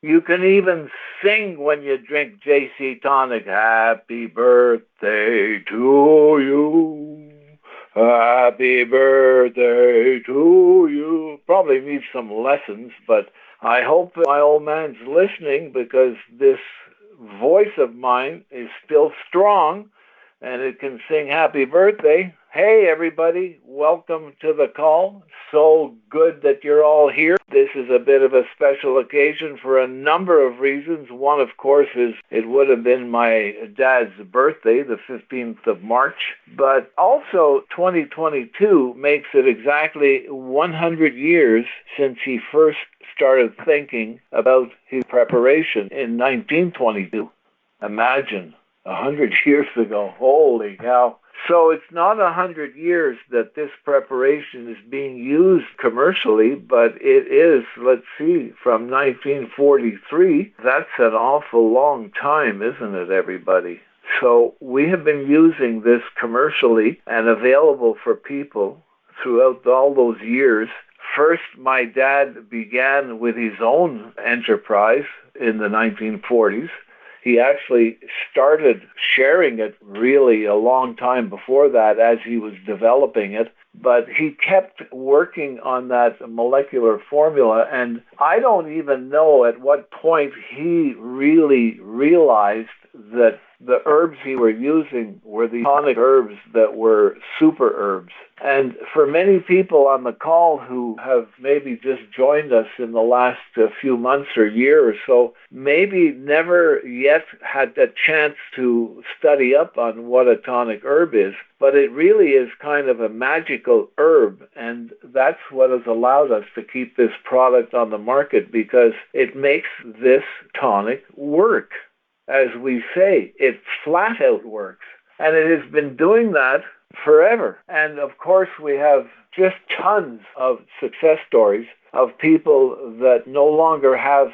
You can even sing when you drink JC Tonic. Happy birthday to you. Happy birthday to you. Probably needs some lessons, but I hope my old man's listening because this voice of mine is still strong and it can sing happy birthday. Hey, everybody, welcome to the call. So good that you're all here. This is a bit of a special occasion for a number of reasons. One, of course, is it would have been my dad's birthday, the 15th of March. But also, 2022 makes it exactly 100 years since he first started thinking about his preparation in 1922. Imagine. 100 years ago. Holy cow. So it's not 100 years that this preparation is being used commercially, but it is, let's see, from 1943. That's an awful long time, isn't it, everybody? So we have been using this commercially and available for people throughout all those years. First, my dad began with his own enterprise in the 1940s. He actually started sharing it really a long time before that as he was developing it, but he kept working on that molecular formula, and I don't even know at what point he really realized that the herbs he were using were the tonic herbs that were super herbs. And for many people on the call who have maybe just joined us in the last few months or year or so, maybe never yet had the chance to study up on what a tonic herb is, but it really is kind of a magical herb, and that's what has allowed us to keep this product on the market because it makes this tonic work. As we say, it flat out works. And it has been doing that forever. And of course, we have just tons of success stories of people that no longer have,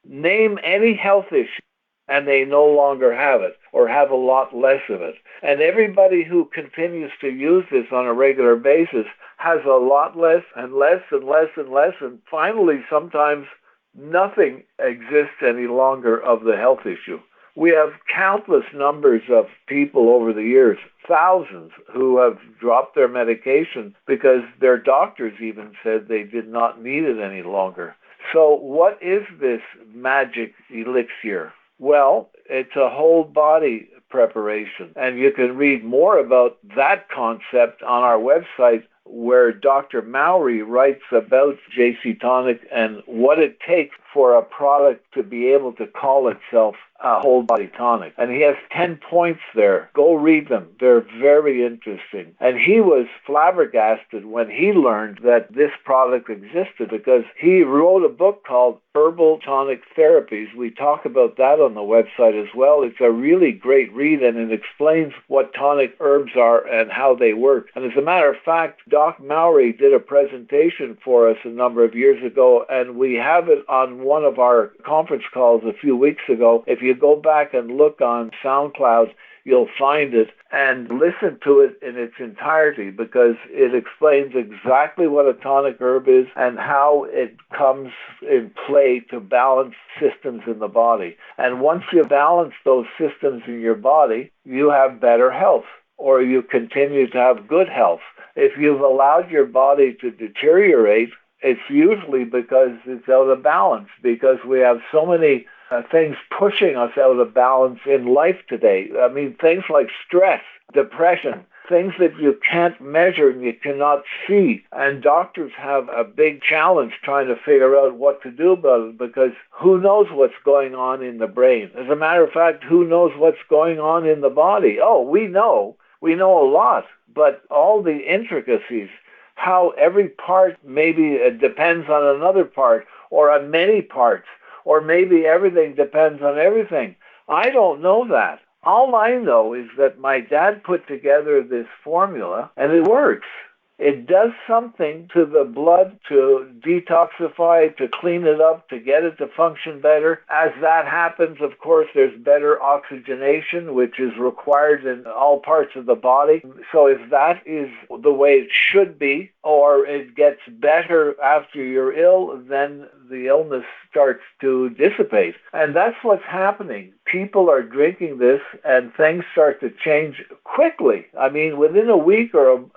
name any health issue, and they no longer have it or have a lot less of it. And everybody who continues to use this on a regular basis has a lot less and less and less and less. And finally, sometimes nothing exists any longer of the health issue. We have countless numbers of people over the years, thousands, who have dropped their medication because their doctors even said they did not need it any longer. So what is this magic elixir? Well, it's a whole body preparation, and you can read more about that concept on our website where Dr. Mowry writes about JC Tonic and what it takes for a product to be able to call itself a whole body tonic. And he has 10 points there. Go read them. They're very interesting. And he was flabbergasted when he learned that this product existed because he wrote a book called Herbal Tonic Therapies. We talk about that on the website as well. It's a really great read, and it explains what tonic herbs are and how they work. And as a matter of fact, Doc Mowry did a presentation for us a number of years ago, and we have it on one of our conference calls a few weeks ago. If you go back and look on SoundCloud, you'll find it and listen to it in its entirety because it explains exactly what a tonic herb is and how it comes in play to balance systems in the body. And once you balance those systems in your body, you have better health, or you continue to have good health. If you've allowed your body to deteriorate, it's usually because it's out of balance, because we have so many things pushing us out of balance in life today. I mean, things like stress, depression, things that you can't measure and you cannot see. And doctors have a big challenge trying to figure out what to do about it because who knows what's going on in the brain? As a matter of fact, who knows what's going on in the body? Oh, we know. We know a lot, but all the intricacies, how every part maybe depends on another part or on many parts, or maybe everything depends on everything. I don't know that. All I know is that my dad put together this formula, and it works. it does something to the blood to detoxify, to clean it up, to get it to function better. As that happens, of course, there's better oxygenation, which is required in all parts of the body. So if that is the way it should be, or it gets better after you're ill, then the illness starts to dissipate. And that's what's happening. People are drinking this and things start to change quickly. I mean, within a week or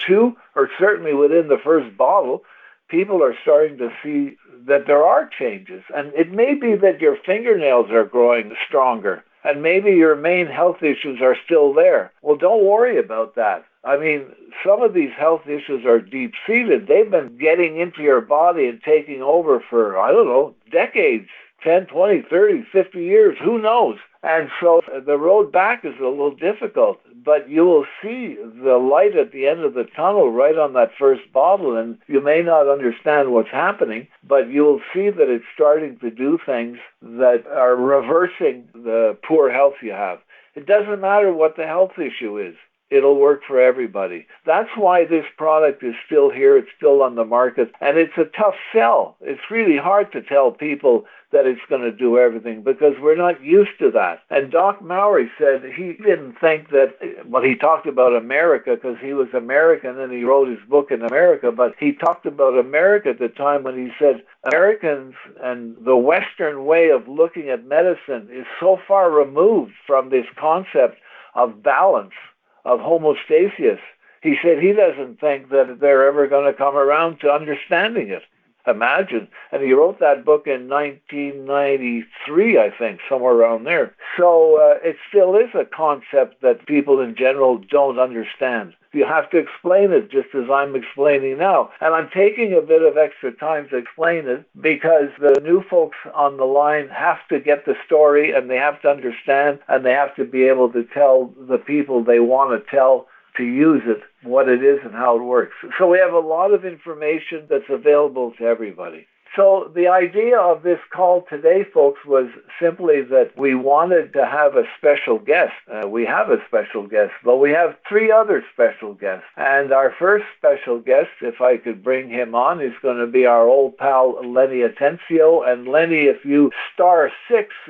two, or certainly within the first bottle, people are starting to see that there are changes. And it may be that your fingernails are growing stronger, and maybe your main health issues are still there. Well, don't worry about that. I mean, some of these health issues are deep-seated. They've been getting into your body and taking over for, I don't know, decades, 10, 20, 30, 50 years, who knows? And so the road back is a little difficult, but you will see the light at the end of the tunnel right on that first bottle, and you may not understand what's happening, but you will see that it's starting to do things that are reversing the poor health you have. It doesn't matter what the health issue is. It'll work for everybody. That's why this product is still here. It's still on the market. And it's a tough sell. It's really hard to tell people that it's going to do everything because we're not used to that. And Doc Mowry said he didn't think that, well, he talked about America because he was American and he wrote his book in America, but he talked about America at the time when he said Americans and the Western way of looking at medicine is so far removed from this concept of balance, of homeostasis. He said he doesn't think that they're ever going to come around to understanding it. Imagine. And he wrote that book in 1993, I think, somewhere around there. So it still is a concept that people in general don't understand. You have to explain it just as I'm explaining now. And I'm taking a bit of extra time to explain it because the new folks on the line have to get the story and they have to understand and they have to be able to tell the people they want to tell to use it, what it is and how it works. So we have a lot of information that's available to everybody. So the idea of this call today, folks, was simply that we wanted to have a special guest. We have a special guest, but we have 3 other special guests. And our first special guest, if I could bring him on, is going to be our old pal, Lenny Atencio. And Lenny, if you *6,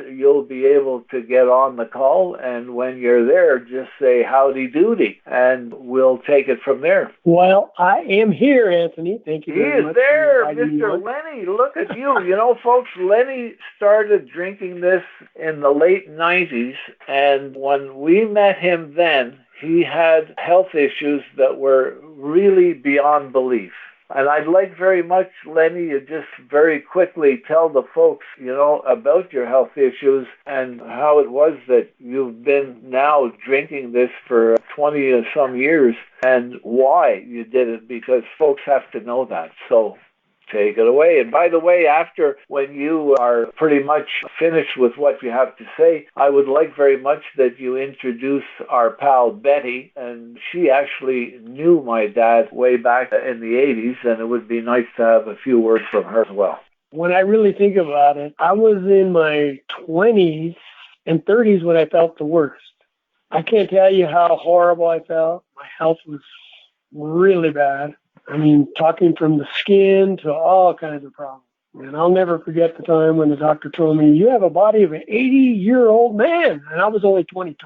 you'll be able to get on the call. And when you're there, just say howdy doody, and we'll take it from there. Well, I am here, Anthony. Thank you very much. He is there, Mr. Lenny. Look at you. You know, folks, Lenny started drinking this in the late 90s, and when we met him then, he had health issues that were really beyond belief. And I'd like very much, Lenny, you just very quickly tell the folks, you know, about your health issues and how it was that you've been now drinking this for 20 or some years and why you did it, because folks have to know that. So take it away. And by the way, after when you are pretty much finished with what you have to say, I would like very much that you introduce our pal Betty. And she actually knew my dad way back in the 80s, and it would be nice to have a few words from her as well. When I really think about it, I was in my 20s and 30s when I felt the worst. I can't tell you how horrible I felt. My health was really bad. I mean, talking from the skin to all kinds of problems. And I'll never forget the time when the doctor told me, you have a body of an 80-year-old man. And I was only 20.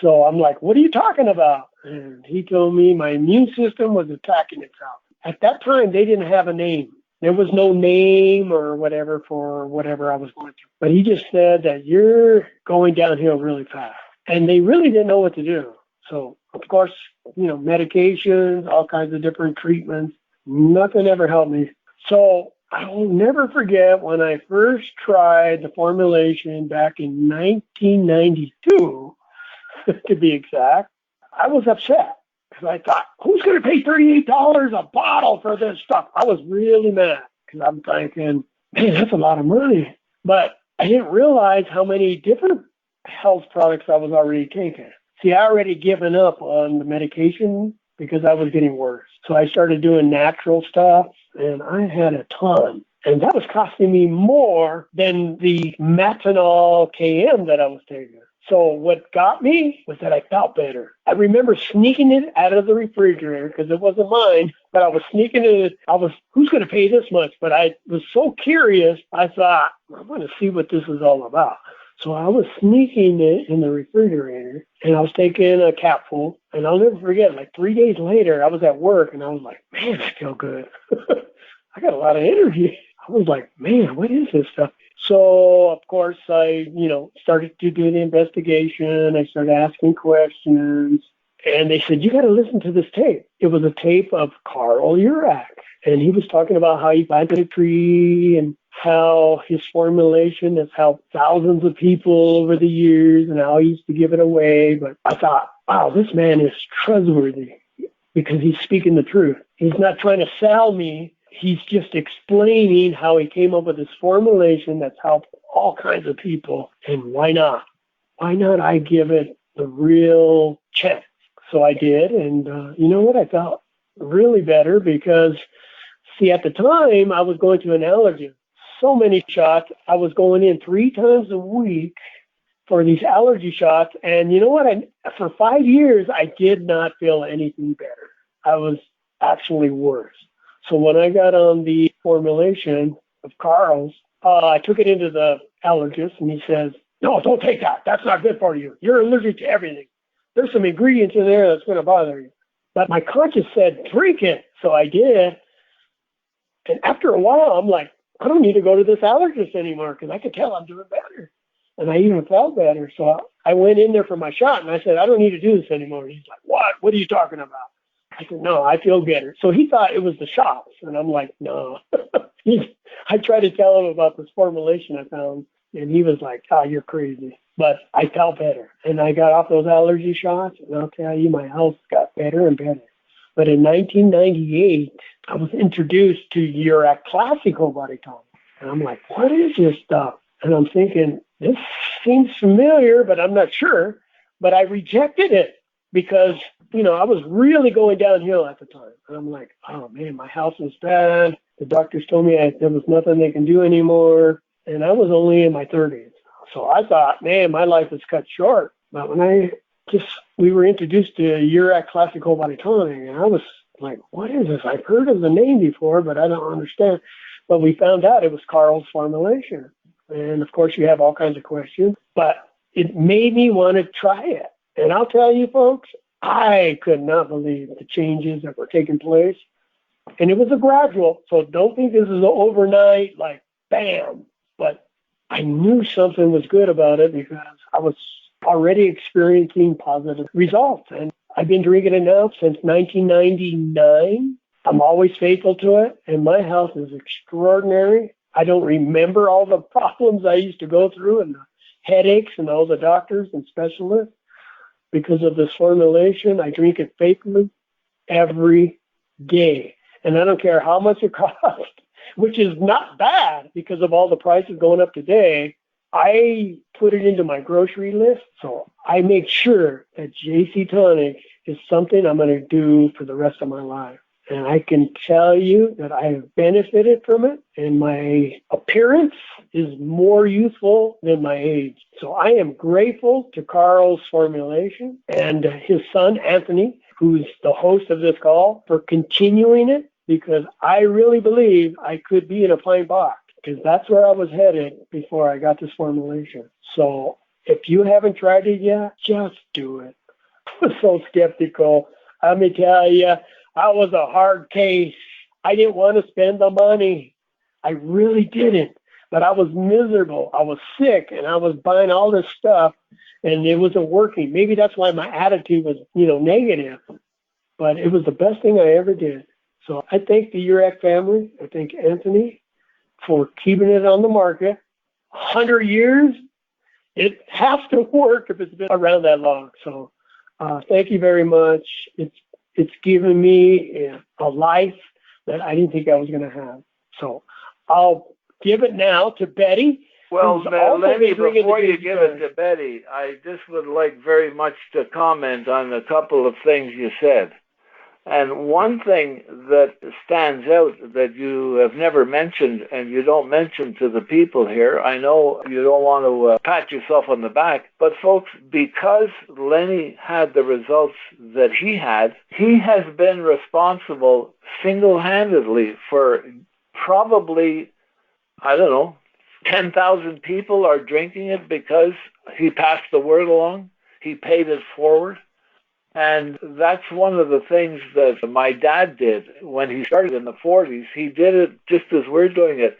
So I'm like, what are you talking about? And he told me my immune system was attacking itself. At that time, they didn't have a name. There was no name or whatever for whatever I was going through. But he just said that you're going downhill really fast. And they really didn't know what to do. So, of course, you know, medications, all kinds of different treatments, nothing ever helped me. So I will never forget when I first tried the formulation back in 1992, to be exact. I was upset because I thought, who's going to pay $38 a bottle for this stuff? I was really mad because I'm thinking, man, that's a lot of money. But I didn't realize how many different health products I was already taking. See, I already given up on the medication because I was getting worse. So I started doing natural stuff, and I had a ton. And that was costing me more than the Matinol KM that I was taking. So what got me was that I felt better. I remember sneaking it out of the refrigerator because it wasn't mine, but I was sneaking it. Who's going to pay this much? But I was so curious, I thought, I'm going to see what this is all about. So I was sneaking it in the refrigerator, and I was taking a capful, and I'll never forget, like 3 days later, I was at work, and I was like, man, I feel good. I got a lot of energy. I was like, man, what is this stuff? So, of course, I, started to do the investigation. I started asking questions. And they said, you got to listen to this tape. It was a tape of Carl Jurak. And he was talking about how he planted a tree and how his formulation has helped thousands of people over the years and how he used to give it away. But I thought, wow, this man is trustworthy because he's speaking the truth. He's not trying to sell me. He's just explaining how he came up with this formulation that's helped all kinds of people. And why not? Why not I give it the real chance? So I did. And you know what? I felt really better because, see, at the time, I was going to an allergist. So many shots. I was going in 3 times a week for these allergy shots. And you know what? For 5 years, I did not feel anything better. I was actually worse. So when I got on the formulation of Carl's, I took it into the allergist, and he says, no, don't take that. That's not good for you. You're allergic to everything. There's some ingredients in there that's going to bother you. But my conscience said, drink it. So I did. And after a while, I'm like, I don't need to go to this allergist anymore because I could tell I'm doing better. And I even felt better. So I went in there for my shot, and I said, I don't need to do this anymore. And he's like, what? What are you talking about? I said, no, I feel better. So he thought it was the shots. And I'm like, no. I tried to tell him about this formulation I found, and he was like, oh, you're crazy. But I felt better. And I got off those allergy shots, and I'll tell you, my health got better and better. But in 1998, I was introduced to Jurak Classical Body Tonic. And I'm like, what is this stuff? And I'm thinking, this seems familiar, but I'm not sure. But I rejected it because, I was really going downhill at the time. And I'm like, oh, man, my health was bad. The doctors told me there was nothing they can do anymore. And I was only in my 30s. So I thought, man, my life is cut short. But when we were introduced to Jurak Classical Body Tonic, and I was like, what is this? I've heard of the name before, but I don't understand. But we found out it was Carl's formulation. And, of course, you have all kinds of questions. But it made me want to try it. And I'll tell you, folks, I could not believe the changes that were taking place. And it was a gradual. So don't think this is an overnight, like, bam. But I knew something was good about it because I was already experiencing positive results. And I've been drinking it now since 1999. I'm always faithful to it. And my health is extraordinary. I don't remember all the problems I used to go through and the headaches and all the doctors and specialists. Because of this formulation, I drink it faithfully every day. And I don't care how much it costs, which is not bad because of all the prices going up today. I put it into my grocery list. So I make sure that JC Tonic is something I'm going to do for the rest of my life. And I can tell you that I have benefited from it, and my appearance is more youthful than my age. So I am grateful to Carl's formulation and his son, Anthony, who's the host of this call, for continuing it, because I really believe I could be in a fine box, because that's where I was headed before I got this formulation. So if you haven't tried it yet, just do it. I was so skeptical. Let me tell you, I was a hard case. I didn't want to spend the money. I really didn't. But I was miserable. I was sick, and I was buying all this stuff, and it wasn't working. Maybe that's why my attitude was, negative. But it was the best thing I ever did. So I thank the Jurak family. I thank Anthony for keeping it on the market. 100 years, it has to work if it's been around that long. So thank you very much. It's given me a life that I didn't think I was going to have. So I'll give it now to Betty. Well, Lenny, before you give it to Betty, I just would like very much to comment on a couple of things you said. And one thing that stands out that you have never mentioned and you don't mention to the people here, I know you don't want to pat yourself on the back, but folks, because Lenny had the results that he has been responsible single-handedly for probably, I don't know, 10,000 people are drinking it because he passed the word along. He paid it forward. And that's one of the things that my dad did when he started in the 40s. He did it just as we're doing it,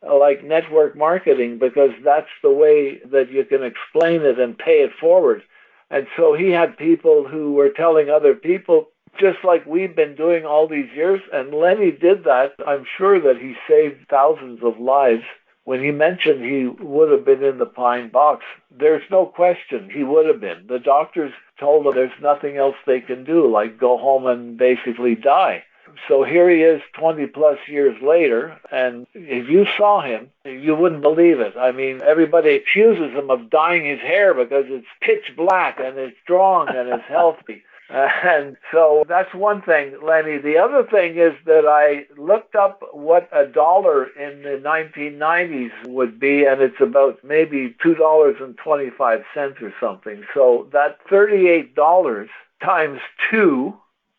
like network marketing, because that's the way that you can explain it and pay it forward. And so he had people who were telling other people, just like we've been doing all these years. And Lenny did that. I'm sure that he saved thousands of lives. When he mentioned he would have been in the pine box, there's no question he would have been. The doctors told him there's nothing else they can do, like go home and basically die. So here he is 20 plus years later, and if you saw him, you wouldn't believe it. I mean, everybody accuses him of dyeing his hair because it's pitch black and it's strong and it's healthy. And so that's one thing, Lenny. The other thing is that I looked up what $1 in the 1990s would be, and it's about maybe $2.25 or something. So that $38 times 2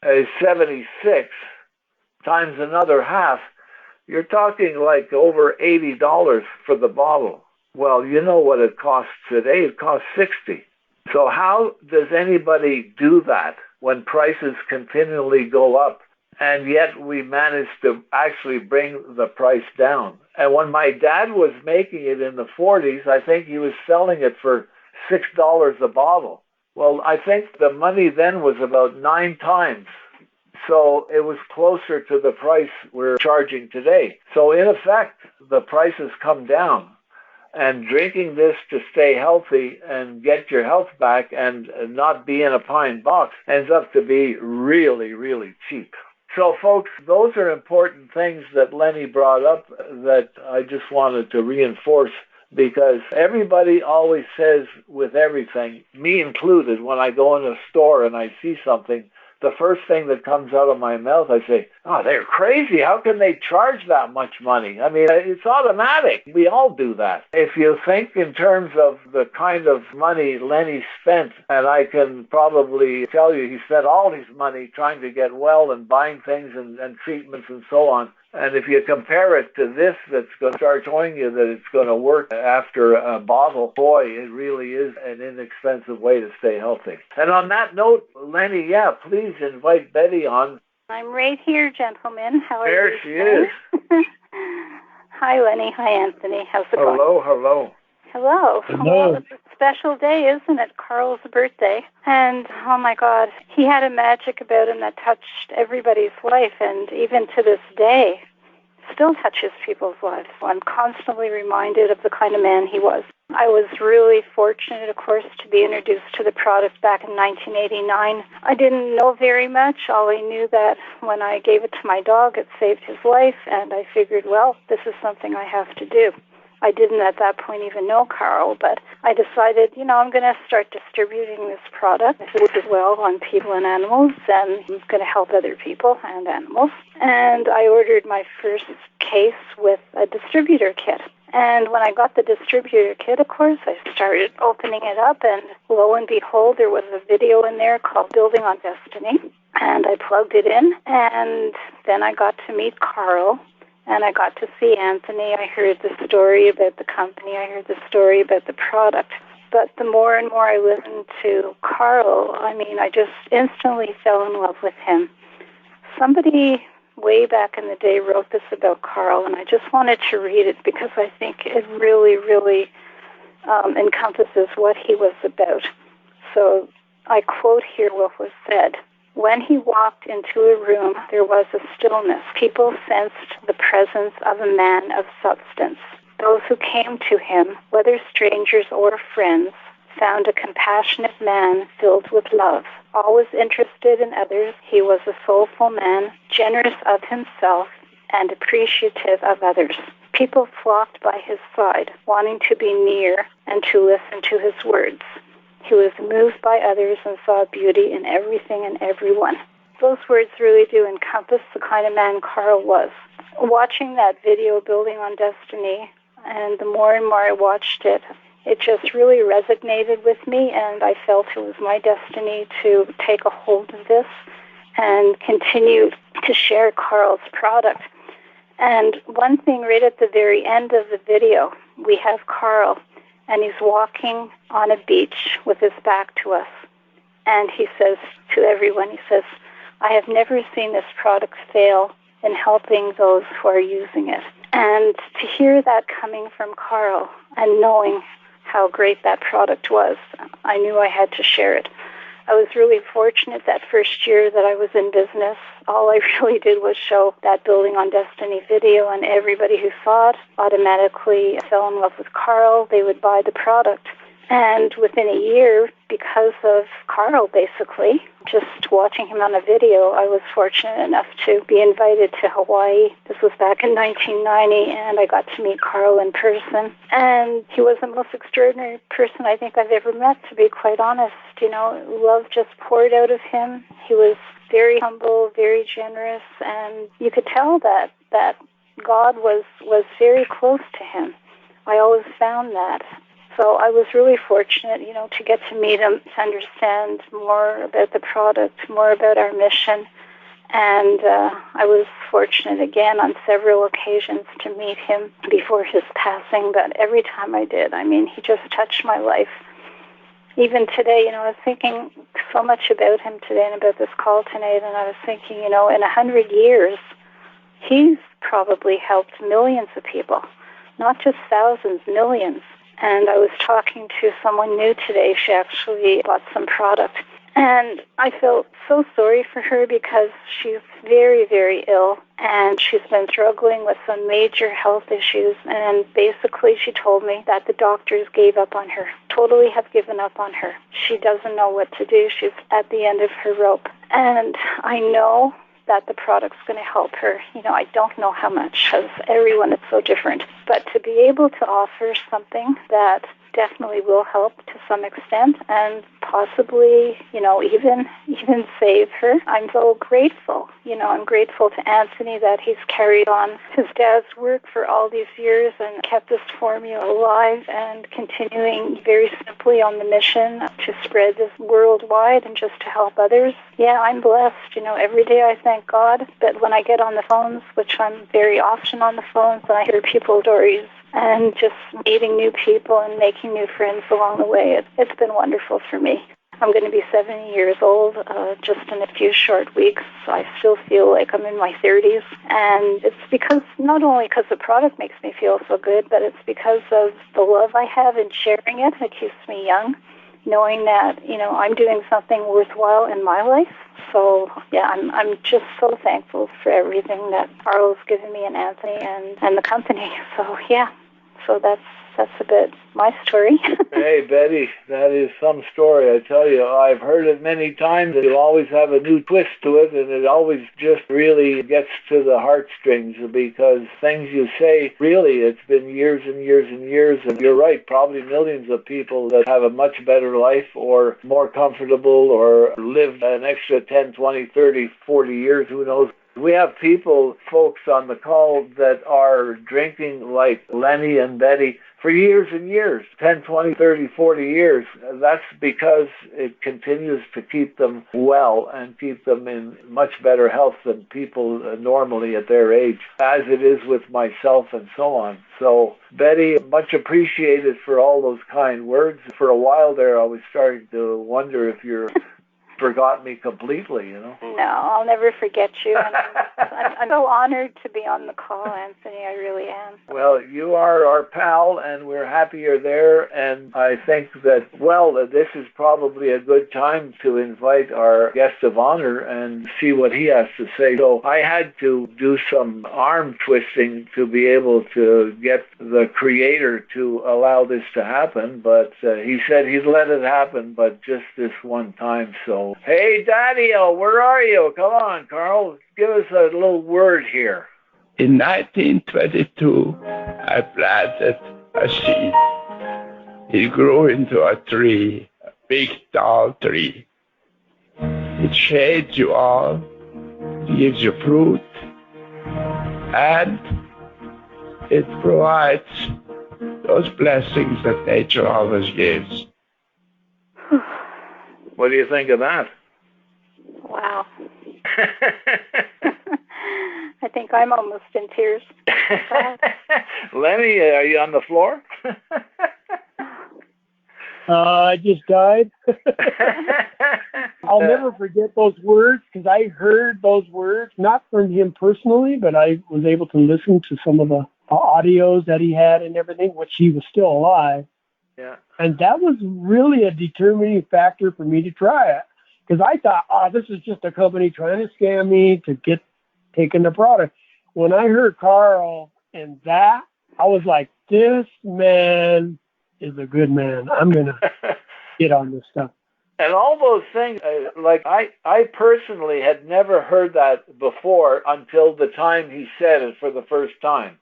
is 76, times another half. You're talking like over $80 for the bottle. Well, you know what it costs today. It costs $60. So how does anybody do that when prices continually go up, and yet we manage to actually bring the price down? And when my dad was making it in the 40s, I think he was selling it for $6 a bottle. Well, I think the money then was about 9 times. So it was closer to the price we're charging today. So in effect, the prices come down. And drinking this to stay healthy and get your health back and not be in a pine box ends up to be really, really cheap. So, folks, those are important things that Lenny brought up that I just wanted to reinforce, because everybody always says with everything, me included, when I go in a store and I see something, the first thing that comes out of my mouth, I say, oh, they're crazy. How can they charge that much money? I mean, it's automatic. We all do that. If you think in terms of the kind of money Lenny spent, and I can probably tell you he spent all his money trying to get well and buying things and treatments and so on. And if you compare it to this that's going to start showing you that it's going to work after a bottle, boy, it really is an inexpensive way to stay healthy. And on that note, Lenny, yeah, please invite Betty on. I'm right here, gentlemen. How are you? There she is. Hi, Lenny. Hi, Anthony. How's it going? Hello. Hello. Well, it's a special day, isn't it? Carl's birthday. And, oh, my God, he had a magic about him that touched everybody's life, and even to this day, still touches people's lives. I'm constantly reminded of the kind of man he was. I was really fortunate, of course, to be introduced to the product back in 1989. I didn't know very much. All I knew that when I gave it to my dog, it saved his life, and I figured, well, this is something I have to do. I didn't at that point even know Carl, but I decided, I'm going to start distributing this product as well on people and animals, and I'm going to help other people and animals. And I ordered my first case with a distributor kit. And when I got the distributor kit, of course, I started opening it up, and lo and behold, there was a video in there called Building on Destiny. And I plugged it in, and then I got to meet Carl. And I got to see Anthony. I heard the story about the company. I heard the story about the product. But the more and more I listened to Carl, I just instantly fell in love with him. Somebody way back in the day wrote this about Carl, and I just wanted to read it because I think it really, really encompasses what he was about. So I quote here what was said. When he walked into a room, there was a stillness. People sensed the presence of a man of substance. Those who came to him, whether strangers or friends, found a compassionate man filled with love. Always interested in others, he was a soulful man, generous of himself, and appreciative of others. People flocked by his side, wanting to be near and to listen to his words. He was moved by others and saw beauty in everything and everyone. those words really do encompass the kind of man Carl was. Watching that video, Building on Destiny, and the more and more I watched it, it just really resonated with me, and I felt it was my destiny to take a hold of this and continue to share Carl's product. And one thing right at the very end of the video, we have Carl, and he's walking on a beach with his back to us. And he says to everyone, he says, I have never seen this product fail in helping those who are using it. And to hear that coming from Carl and knowing how great that product was, I knew I had to share it. I was really fortunate that first year that I was in business. All I really did was show that Building on Destiny video, and everybody who saw it automatically fell in love with Carl. They would buy the product. And within a year, because of Carl, basically, just watching him on a video, I was fortunate enough to be invited to Hawaii. This was back in 1990, and I got to meet Carl in person. And he was the most extraordinary person I think I've ever met, to be quite honest. You know, love just poured out of him. He was very humble, very generous, and you could tell that God was very close to him. I always found that. So I was really fortunate, you know, to get to meet him, to understand more about the product, more about our mission. And I was fortunate again on several occasions to meet him before his passing. But every time I did, I mean, he just touched my life. Even today, you know, I was thinking so much about him today and about this call tonight. And I was thinking, you know, in 100 years, he's probably helped millions of people, not just thousands, millions. And I was talking to someone new today. She actually bought some product. And I felt so sorry for her because she's very, very ill. And she's been struggling with some major health issues. And basically she told me that the doctors gave up on her, totally have given up on her. She doesn't know what to do. She's at the end of her rope. And I know that the product's going to help her. You know, I don't know how much, because everyone is so different. But to be able to offer something that definitely will help to some extent and possibly, you know, even save her, I'm so grateful. You know, I'm grateful to Anthony that he's carried on his dad's work for all these years and kept this formula alive and continuing very simply on the mission to spread this worldwide and just to help others. Yeah, I'm blessed. You know, every day I thank God. But when I get on the phones, which I'm very often on the phones, and I hear people's stories and just meeting new people and making new friends along the way, it's been wonderful for me. I'm going to be 70 years old just in a few short weeks. So I still feel like I'm in my 30s. And it's because, not only because the product makes me feel so good, but it's because of the love I have in sharing it. It keeps me young, knowing that, you know, I'm doing something worthwhile in my life. So, yeah, I'm just so thankful for everything that Carl's given me and Anthony and the company. So, yeah, so that's a bit my story. Hey, Betty, that is some story. I tell you, I've heard it many times. You'll always have a new twist to it, and it always just really gets to the heartstrings because things you say, really, it's been years and years and years, and you're right, probably millions of people that have a much better life or more comfortable or live an extra 10, 20, 30, 40 years, who knows. We have folks on the call that are drinking like Lenny and Betty for years and years, 10, 20, 30, 40 years. That's because it continues to keep them well and keep them in much better health than people normally at their age, as it is with myself and so on. So, Betty, much appreciated for all those kind words. For a while there, I was starting to wonder if you're forgot me completely, you know. No, I'll never forget you. And I'm so honored to be on the call, Anthony. I really am. Well, you are our pal, and we're happy you're there. And I think that, well, this is probably a good time to invite our guest of honor and see what he has to say. So I had to do some arm twisting to be able to get the creator to allow this to happen. But he said he'd let it happen, but just this one time. So, hey, Daddy-o, where are you? Come on, Carl. Give us a little word here. In 1922, I planted a seed. It grew into a tree, a big, tall tree. It shades you all, gives you fruit, and it provides those blessings that nature always gives. What do you think of that? Wow. I think I'm almost in tears. Lenny, are you on the floor? I just died. I'll never forget those words because I heard those words, not from him personally, but I was able to listen to some of the audios that he had and everything, which he was still alive. Yeah. And that was really a determining factor for me to try it. Because I thought, this is just a company trying to scam me to get taken the product. When I heard Carl and that, I was like, this man is a good man. I'm going to get on this stuff. And all those things, like I personally had never heard that before until the time he said it for the first time.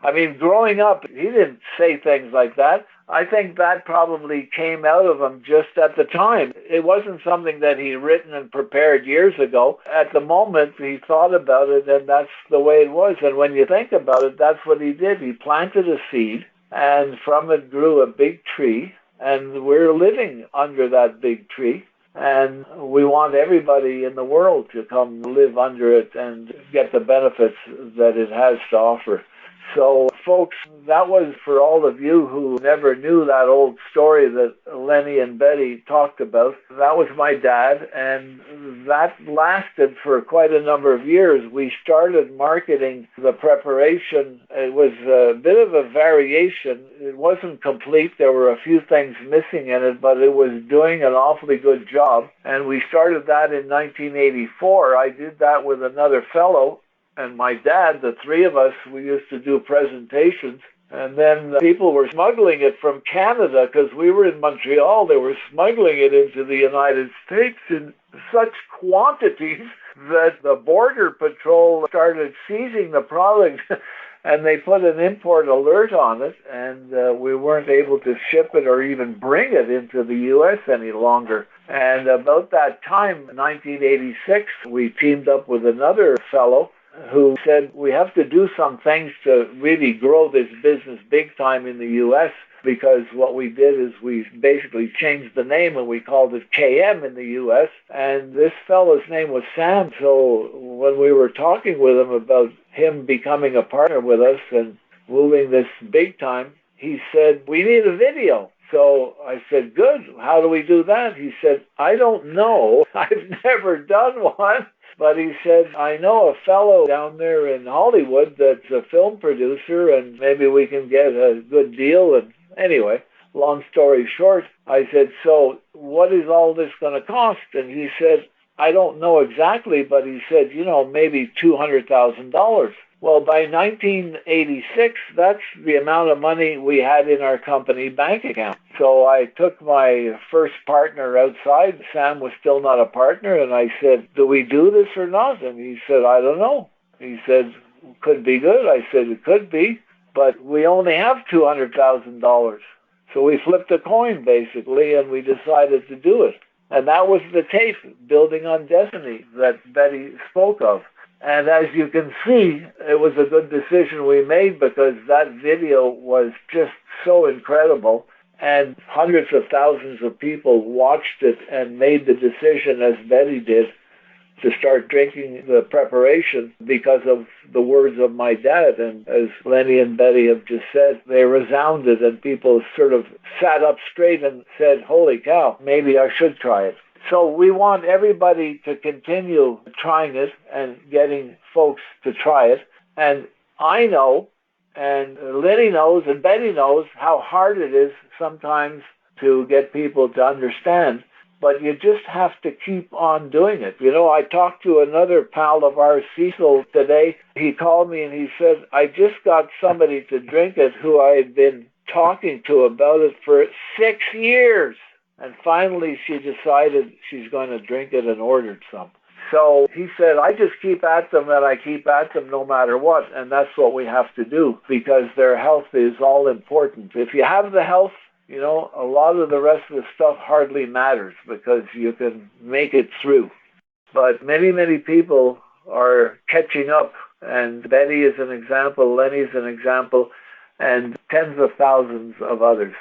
I mean, growing up, he didn't say things like that. I think that probably came out of him just at the time. It wasn't something that he'd written and prepared years ago. At the moment, he thought about it, and that's the way it was. And when you think about it, that's what he did. He planted a seed, and from it grew a big tree, and we're living under that big tree. And we want everybody in the world to come live under it and get the benefits that it has to offer. So, folks, that was for all of you who never knew that old story that Lenny and Betty talked about. That was my dad, and that lasted for quite a number of years. We started marketing the preparation. It was a bit of a variation. It wasn't complete. There were a few things missing in it, but it was doing an awfully good job. And we started that in 1984. I did that with another fellow. And my dad, the three of us, we used to do presentations. And then people were smuggling it from Canada because we were in Montreal. They were smuggling it into the United States in such quantities that the Border Patrol started seizing the product. And they put an import alert on it. And we weren't able to ship it or even bring it into the U.S. any longer. And about that time, 1986, we teamed up with another fellow who said, we have to do some things to really grow this business big time in the U.S., because what we did is we basically changed the name and we called it KM in the U.S., and this fellow's name was Sam. So when we were talking with him about him becoming a partner with us and moving this big time, he said, we need a video. So I said, good, how do we do that? He said, I don't know. I've never done one. But he said, I know a fellow down there in Hollywood that's a film producer, and maybe we can get a good deal. And anyway, long story short, I said, so what is all this going to cost? And he said, I don't know exactly, but he said, maybe $200,000. Well, by 1986, that's the amount of money we had in our company bank account. So I took my first partner outside. Sam was still not a partner. And I said, do we do this or not? And he said, I don't know. He said, could be good. I said, it could be, but we only have $200,000. So we flipped a coin, basically, and we decided to do it. And that was the tape, Building on Destiny, that Betty spoke of. And as you can see, it was a good decision we made because that video was just so incredible. And hundreds of thousands of people watched it and made the decision, as Betty did, to start drinking the preparation because of the words of my dad. And as Lenny and Betty have just said, they resounded and people sort of sat up straight and said, holy cow, maybe I should try it. So we want everybody to continue trying it and getting folks to try it. And I know, and Lenny knows, and Betty knows how hard it is sometimes to get people to understand. But you just have to keep on doing it. I talked to another pal of ours, Cecil, today. He called me and he said, I just got somebody to drink it who I had been talking to about it for 6 years. And finally, she decided she's going to drink it and ordered some. So he said, I just keep at them and I keep at them no matter what. And that's what we have to do because their health is all important. If you have the health, a lot of the rest of the stuff hardly matters because you can make it through. But many, many people are catching up. And Betty is an example, Lenny is an example, and tens of thousands of others.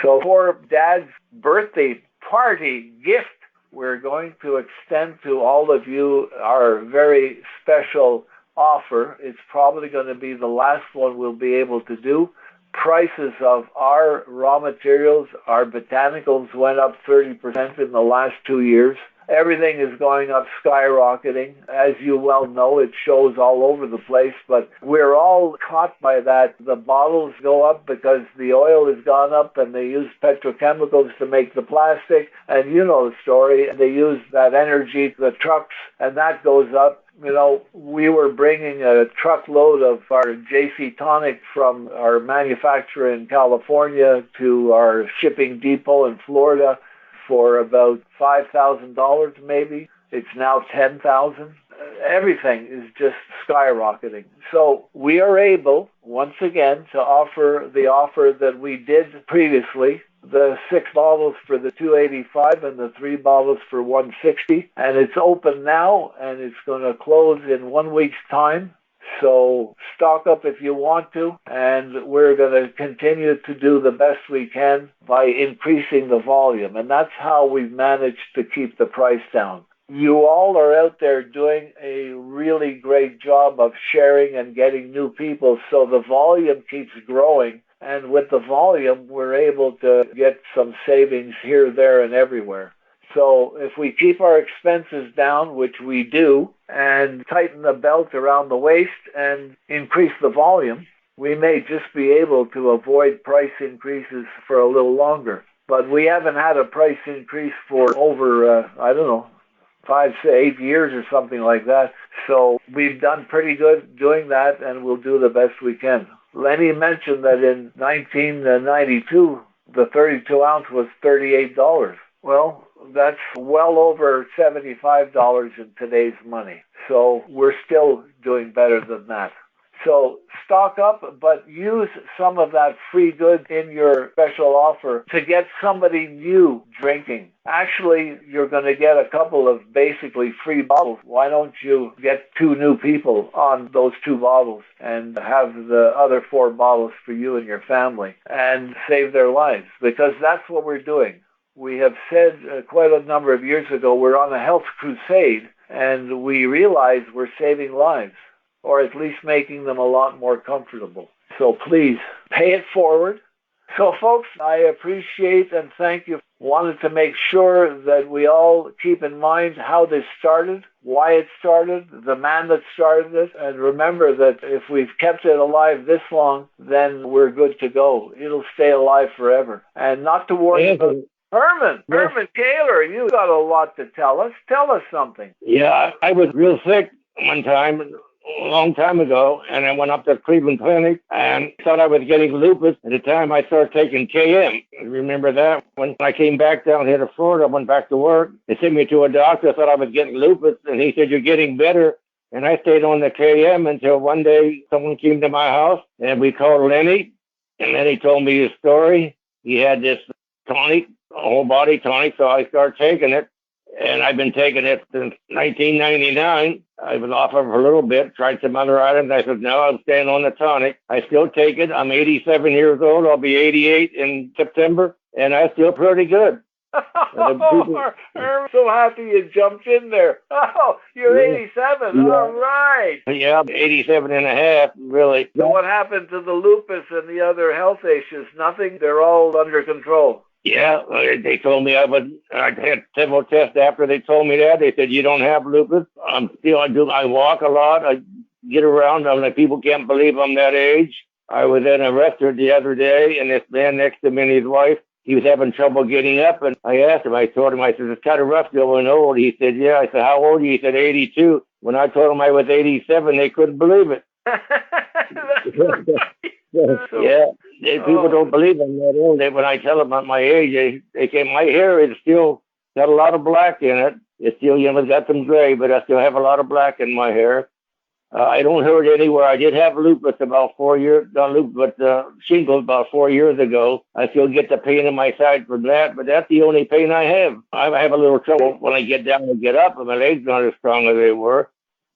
So for Dad's birthday party gift, we're going to extend to all of you our very special offer. It's probably going to be the last one we'll be able to do. Prices of our raw materials, our botanicals went up 30% in the last 2 years. Everything is going up, skyrocketing. As you well know, it shows all over the place, but we're all caught by that. The bottles go up because the oil has gone up and they use petrochemicals to make the plastic. And you know the story. They use that energy, the trucks, and that goes up. You know, we were bringing a truckload of our JC Tonic from our manufacturer in California to our shipping depot in Florida for about $5,000 maybe. It's now $10,000. Everything is just skyrocketing. So we are able, once again, to offer the offer that we did previously, the 6 bottles for the $285 and the 3 bottles for $160. And it's open now, and it's going to close in 1 week's time. So stock up if you want to, and we're going to continue to do the best we can by increasing the volume. And that's how we've managed to keep the price down. You all are out there doing a really great job of sharing and getting new people, so the volume keeps growing. And with the volume, we're able to get some savings here, there, and everywhere. So if we keep our expenses down, which we do, and tighten the belt around the waist and increase the volume, we may just be able to avoid price increases for a little longer. But we haven't had a price increase for over, 5 to 8 years or something like that. So we've done pretty good doing that, and we'll do the best we can. Lenny mentioned that in 1992, the 32 ounce was $38. Well, that's well over $75 in today's money. So we're still doing better than that. So stock up, but use some of that free good in your special offer to get somebody new drinking. Actually, you're going to get a couple of basically free bottles. Why don't you get 2 new people on those 2 bottles and have the other 4 bottles for you and your family and save their lives? Because that's what we're doing. We have said quite a number of years ago, we're on a health crusade, and we realize we're saving lives, or at least making them a lot more comfortable. So please, pay it forward. So folks, I appreciate and thank you. Wanted to make sure that we all keep in mind how this started, why it started, the man that started it, and remember that if we've kept it alive this long, then we're good to go. It'll stay alive forever. And not to worry about... Herman Kaler, you got a lot to tell us. Tell us something. Yeah, I was real sick one time, a long time ago, and I went up to Cleveland Clinic and thought I was getting lupus. At the time, I started taking KM. Remember that? When I came back down here to Florida, I went back to work. They sent me to a doctor. I thought I was getting lupus, and he said, "You're getting better." And I stayed on the KM until one day someone came to my house, and we called Lenny, and Lenny told me his story. He had this tonic, a whole body tonic, so I started taking it. And I've been taking it since 1999. I was off of it for a little bit, tried some other items. I said, no, I'm staying on the tonic. I still take it. I'm 87 years old. I'll be 88 in September, and I feel pretty good. I'm so happy you jumped in there. Oh, you're 87. Yeah. All right. Yeah, 87 and a half, really. So what happened to the lupus and the other health issues? Nothing? They're all under control. Yeah, they told me I had several tests after they told me that. They said, you don't have lupus. I walk a lot. I get around. I'm like, people can't believe I'm that age. I was in a restaurant the other day, and this man next to me and his wife, he was having trouble getting up. And I asked him, I said, it's kind of rough going old. He said, yeah. I said, how old are you? He said, 82. When I told him I was 87, they couldn't believe it. Yeah, people don't believe I'm that old. When I tell them my age, they say my hair is still got a lot of black in it. It's still, got some gray, but I still have a lot of black in my hair. I don't hurt anywhere. I did have lupus about 4 years, not lupus, but shingles about 4 years ago. I still get the pain in my side from that, but that's the only pain I have. I have a little trouble when I get down and get up, and my legs not as strong as they were.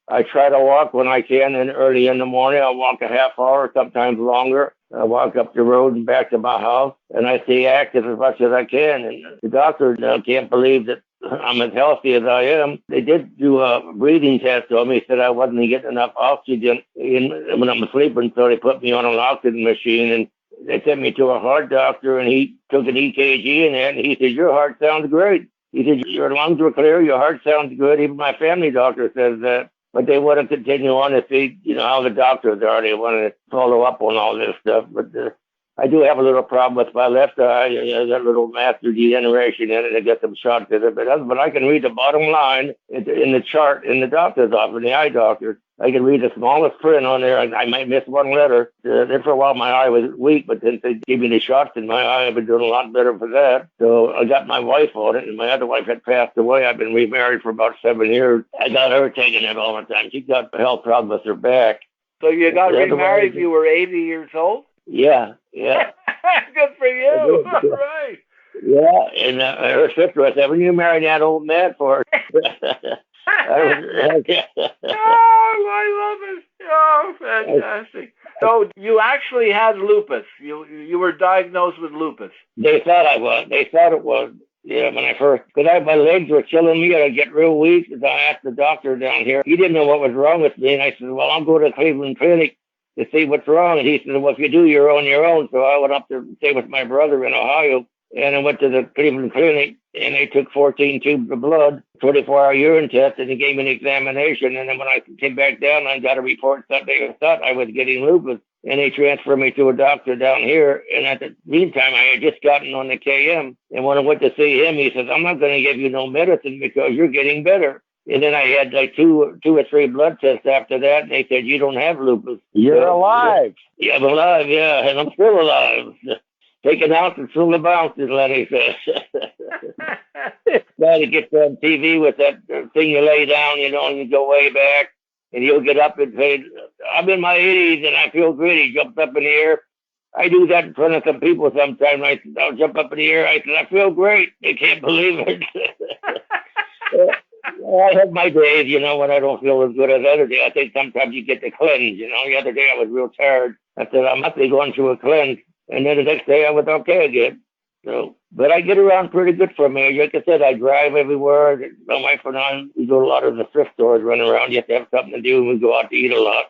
I try to walk when I can, and early in the morning I'll walk a half hour, sometimes longer. I walk up the road and back to my house, and I stay active as much as I can. And the doctor can't believe that I'm as healthy as I am. They did do a breathing test on me. Said I wasn't getting enough oxygen when I'm sleeping, so they put me on an oxygen machine, and they sent me to a heart doctor, and he took an EKG, and he said, "Your heart sounds great." He said, "Your lungs were clear, your heart sounds good." Even my family doctor says that. But they want to continue on to see, how the doctors are. They want to follow up on all this stuff. But I do have a little problem with my left eye. I got a little macular degeneration in it. I get some shots in it. But I can read the bottom line in the chart in the doctor's office, in the eye doctor. I can read the smallest print on there. I might miss one letter. Then for a while, my eye was weak, but since they gave me the shots in my eye, I've been doing a lot better for that. So I got my wife on it, and my other wife had passed away. I've been remarried for about 7 years. I got her taking it all the time. She got health problems with her back. So you got remarried, you were 80 years old? Yeah. Good for you. All right. Yeah, and her sister, I said, "When you married that old man for?" Oh, I love it. Oh, fantastic. So you actually had lupus. You were diagnosed with lupus. They thought I was. They thought it was. Yeah, when I first, because my legs were killing me, I'd get real weak. I asked the doctor down here. He didn't know what was wrong with me, and I said, "Well, I'll go to Cleveland Clinic to see what's wrong." And he said, "Well, if you do, you're on your own." So I went up to stay with my brother in Ohio, and I went to the Cleveland Clinic, and they took 14 tubes of blood, 24-hour urine test, and they gave me an examination. And then when I came back down, I got a report that they thought I was getting lupus, and they transferred me to a doctor down here. And at the meantime, I had just gotten on the KM, and when I went to see him, he says, "I'm not going to give you no medicine because you're getting better." And then I had like two or three blood tests after that, and they said, "You don't have lupus." You're alive. Yeah, I'm alive, yeah, and I'm still alive. Taken out and still about, as Lenny says. Try to get on TV with that thing you lay down, and you go way back, and you'll get up and say, "I'm in my 80s and I feel great." He jumped up in the air. I do that in front of some people sometimes. I'll jump up in the air. I said, "I feel great." They can't believe it. I have my days, when I don't feel as good as the other day. I think sometimes you get the cleanse, The other day I was real tired. I said, I must be going through a cleanse. And then the next day I was okay again. So, but I get around pretty good for me. Like I said, I drive everywhere. My wife and I, we go to a lot of the thrift stores, run around. You have to have something to do, and we go out to eat a lot.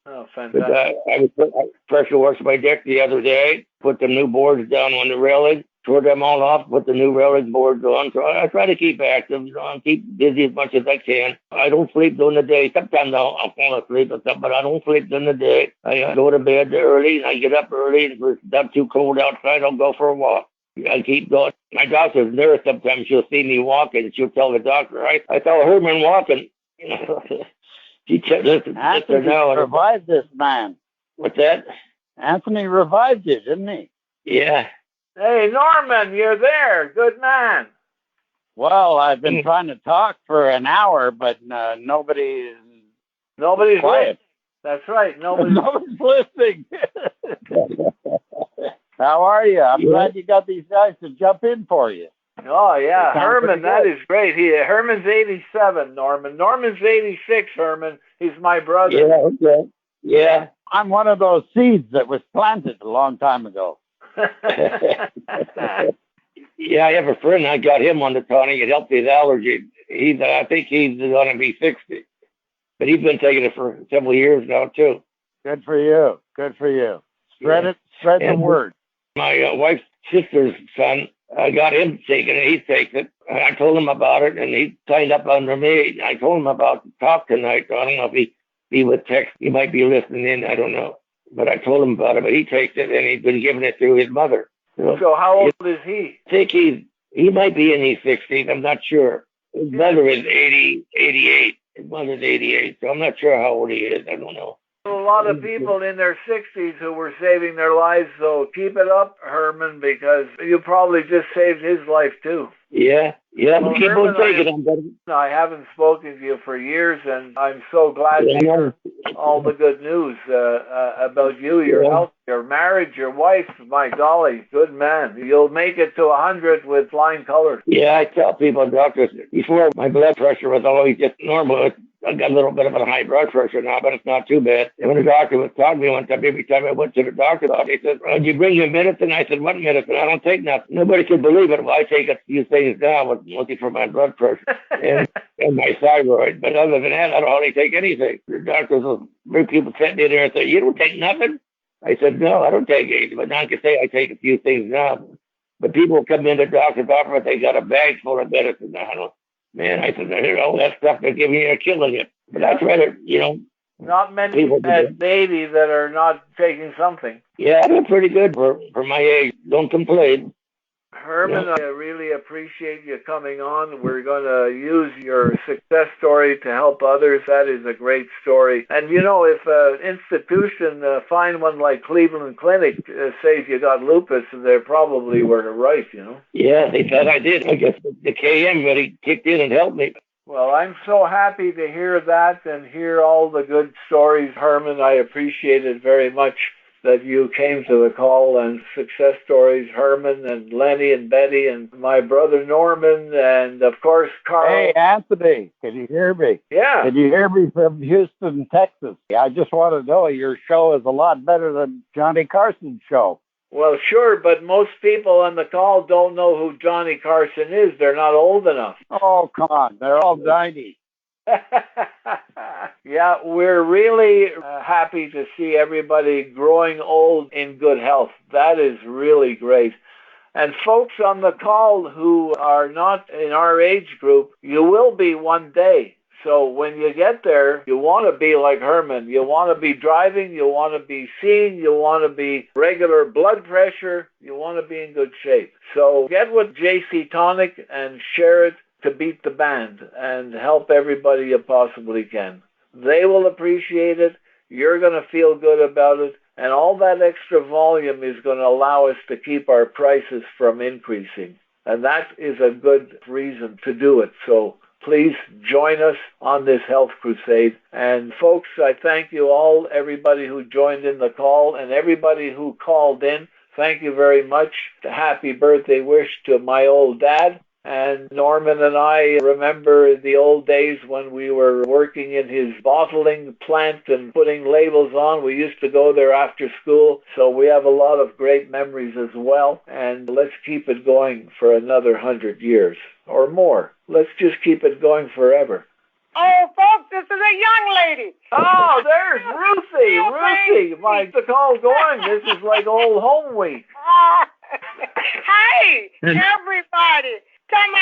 Oh, fantastic. But I pressure washed my deck the other day, put the new boards down on the railing, tore them all off, put the new railing boards on. So I try to keep active, and keep busy as much as I can. I don't sleep during the day. Sometimes I'll fall asleep or something, but I don't sleep during the day. I go to bed early, and I get up early, and if it's not too cold outside, I'll go for a walk. I keep going. My doctor's nurse, sometimes she'll see me walking, and she'll tell the doctor, I saw Herman walking. She Anthony revived this man. What's that? Anthony revived you, didn't he? Yeah. Hey, Norman, you're there. Good man. Well, I've been trying to talk for an hour, but nobody's quiet. Listening. That's right. Nobody's listening. How are you? I'm glad you got these guys to jump in for you. Oh, yeah. Herman, that is great. Herman's 87, Norman. Norman's 86, Herman. He's my brother. Yeah, okay. Yeah. I'm one of those seeds that was planted a long time ago. Yeah, I have a friend. I got him on the tonic. It helped his allergy. I think he's going to be 60. But he's been taking it for several years now, too. Good for you. Good for you. Spread the word. My wife's sister's son, I got him taking it. He takes it. I told him about it, and he signed up under me. I told him about the talk tonight. So I don't know if he would text. He might be listening in. I don't know. But I told him about it. But he takes it, and he's been giving it to his mother. So how old is he? I think he might be in his 60s. I'm not sure. His mother is 88. His mother's 88. So I'm not sure how old he is. I don't know. A lot of people in their 60s who were saving their lives, so keep it up, Herman, because you probably just saved his life too. Yeah, well, keep on taking it. I haven't spoken to you for years, and I'm so glad to hear all the good news about you, your health, your marriage, your wife. My golly, good man. You'll make it to 100 with flying colors. Yeah, I tell people, doctors, before my blood pressure was always just normal. I got a little bit of a high blood pressure now, but it's not too bad. And when the doctor was talking to me one time, every time I went to the doctor, he said, "Did you bring your medicine?" I said, "What medicine? I don't take nothing." Nobody could believe it. Well, I take a few things now, looking for my blood pressure and my thyroid. But other than that, I don't hardly take anything. The doctors will bring people sitting there and say, "You don't take nothing?" I said, "No, I don't take anything." But now I can say I take a few things now. But people come in the doctor's office, they got a bag full of medicine. I don't. Man, I said, "Here's all that stuff they're giving you, are killing you." But that's right, Not many people at 80 that are not taking something. Yeah, I'm pretty good for my age. Don't complain. Herman, I really appreciate you coming on. We're going to use your success story to help others. That is a great story. And, if an institution, find one like Cleveland Clinic, says you got lupus, they probably were right, Yeah, they thought I did. I guess the KM really kicked in and helped me. Well, I'm so happy to hear that and hear all the good stories, Herman. I appreciate it very much that you came to the call, and success stories, Herman and Lenny and Betty and my brother Norman and, of course, Carl. Hey, Anthony, can you hear me? Yeah. Can you hear me from Houston, Texas? I just want to know your show is a lot better than Johnny Carson's show. Well, sure, but most people on the call don't know who Johnny Carson is. They're not old enough. Oh, come on. They're all 90. Yeah, we're really happy to see everybody growing old in good health. That is really great. And folks on the call who are not in our age group, you will be one day. So when you get there, you want to be like Herman. You want to be driving. You want to be seeing. You want to be regular blood pressure. You want to be in good shape. So get with JC Tonic and share it to beat the band and help everybody you possibly can. They will appreciate it. You're going to feel good about it. And all that extra volume is going to allow us to keep our prices from increasing. And that is a good reason to do it. So please join us on this health crusade. And folks, I thank you all, everybody who joined in the call and everybody who called in. Thank you very much. Happy birthday wish to my old dad. And Norman and I remember the old days when we were working in his bottling plant and putting labels on. We used to go there after school. So we have a lot of great memories as well. And let's keep it going for another 100 years or more. Let's just keep it going forever. Oh, folks, this is a young lady. Oh, there's Ruthie. Ruthie, the call's going. This is like old home week. Hey, everybody. Tell me,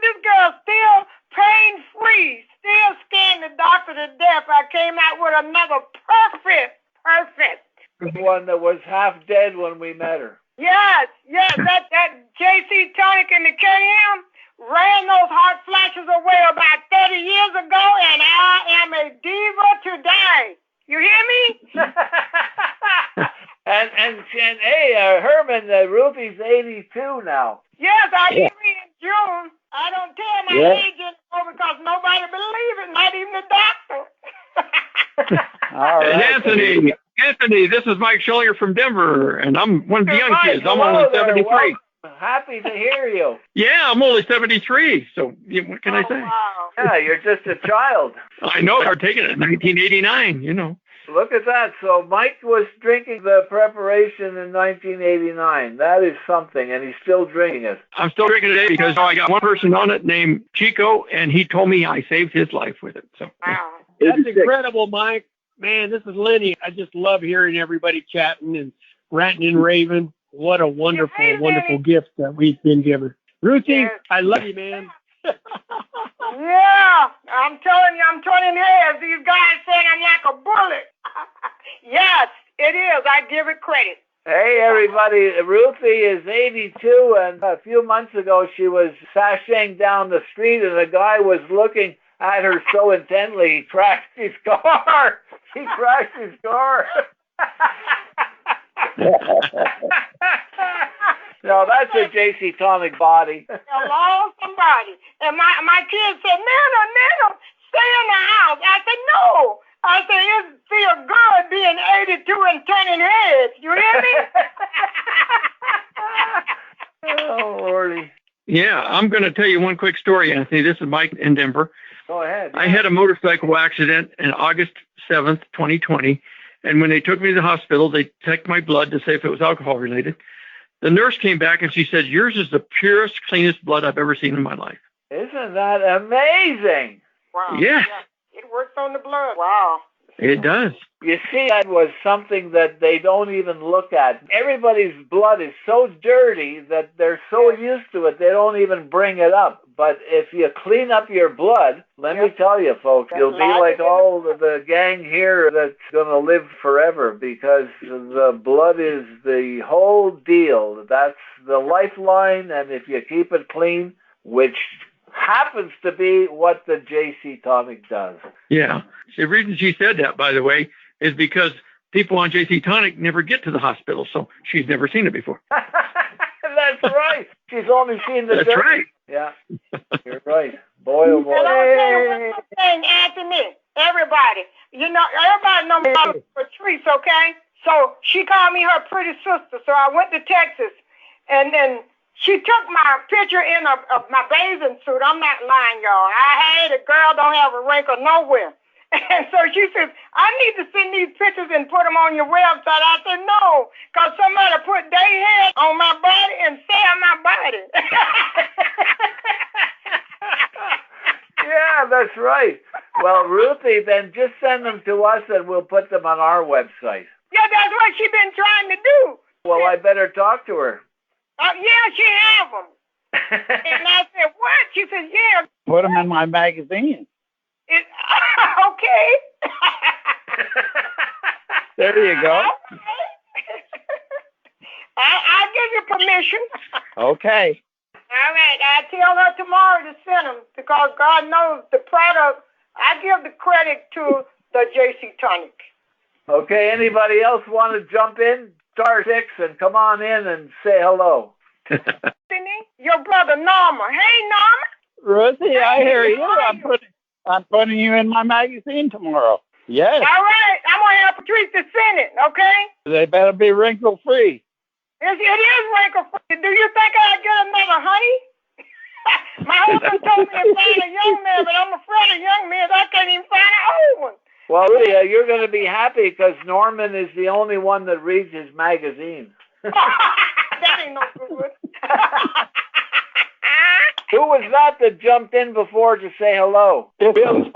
this girl's still pain-free, still scaring the doctor to death. I came out with another perfect. The one that was half dead when we met her. Yes, that JC Tonic and the KM ran those hot flashes away about 30 years ago, and I am a diva today. You hear me? and hey, Herman, Ruthie's 82 now. Yes, I'll be in June. I don't tell my age anymore because nobody believes it, not even the doctor. All right. Anthony, this is Mike Schillinger from Denver, and I'm one of the young kids. I'm only 73. Well, happy to hear you. Yeah, I'm only 73, so what can I say? Wow. Yeah, you're just a child. I know. They're taking it in 1989, Look at that. So Mike was drinking the preparation in 1989. That is something, and he's still drinking it. I'm still drinking it today because I got one person on it named Chico, and he told me I saved his life with it. So wow. That's incredible, Mike. Man, this is Lenny. I just love hearing everybody chatting and ranting and raving. What a wonderful, wonderful gift that we've been given. Ruthie, I love you, man. Yeah, I'm telling you, I'm turning heads. These guys saying I'm like a bullet. Yes, it is. I give it credit. Hey, everybody. Ruthie is 82, and a few months ago she was sashaying down the street, and a guy was looking at her so intently he crashed his car. He crashed his car. No, that's a JC Tonic body. Hello, somebody. And my kids said, Nana, stay in the house. I said, no. I said, it feels good being 82 and turning heads. You hear me? Oh, Lordy. Yeah, I'm going to tell you one quick story, Anthony. This is Mike in Denver. Go ahead. I had a motorcycle accident on August 7th, 2020. And when they took me to the hospital, they checked my blood to see if it was alcohol related. The nurse came back and she said, yours is the purest, cleanest blood I've ever seen in my life. Isn't that amazing? Wow. Yes. Yeah. It works on the blood. Wow. It does. You see, that was something that they don't even look at. Everybody's blood is so dirty that they're so used to it, they don't even bring it up. But if you clean up your blood, let me tell you, folks, you'll be like all the gang here that's going to live forever, because the blood is the whole deal. That's the lifeline, and if you keep it clean, which happens to be what the JC Tonic does. Yeah. The reason she said that, by the way, is because people on JC Tonic never get to the hospital, so she's never seen it before. That's right. She's only seen the That's right. Yeah, you're right. Boy, oh boy. And I'll tell you one thing, Anthony, everybody. You know, everybody knows me for Patrice, okay? So she called me her pretty sister, so I went to Texas, and then she took my picture in of my bathing suit. I'm not lying, y'all. I had a girl don't have a wrinkle nowhere. And so she says, I need to send these pictures and put them on your website. I said, no, because somebody put their head on my body and sell my body. Yeah, that's right. Well, Ruthie, then just send them to us and we'll put them on our website. Yeah, that's what she's been trying to do. Well, I better talk to her. Yeah, she have them. And I said, what? She said, yeah. Put them in my magazine. Okay. There you go. I'll give you permission. Okay. All right. I'll tell her tomorrow to send them, because God knows the product. I give the credit to the JC Tonic. Okay, anybody else want to jump in? Star 6 and come on in and say hello. Your brother Norma. Hey, Norma. Rosie, I hear you. I'm putting you in my magazine tomorrow. Yes. All right. I'm going to have Patrice to send it, okay? They better be wrinkle-free. It is wrinkle-free. Do you think I'll get another honey? My husband told me to find a young man, but I'm afraid of young men. I can't even find an old one. Well, Lydia, you're going to be happy because Norman is the only one that reads his magazine. That ain't no good. Who was that jumped in before to say hello? Bill. Bill,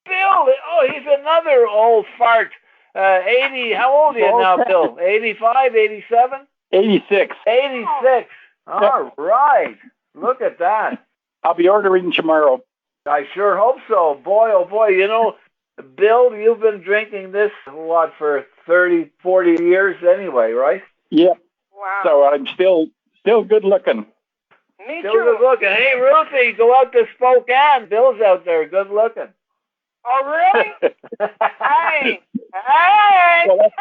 oh, he's another old fart. 80, how old are you now, Bill? 85, 87? 86. 86. All right. Look at that. I'll be ordering tomorrow. I sure hope so. Boy, oh boy, you know, Bill, you've been drinking this, what, for 30, 40 years anyway, right? Yep. Wow. So I'm still good looking. Me Still too. good looking. Hey, Ruthie, go out to Spokane. Bill's out there, good looking. Oh, really? Hey. Well,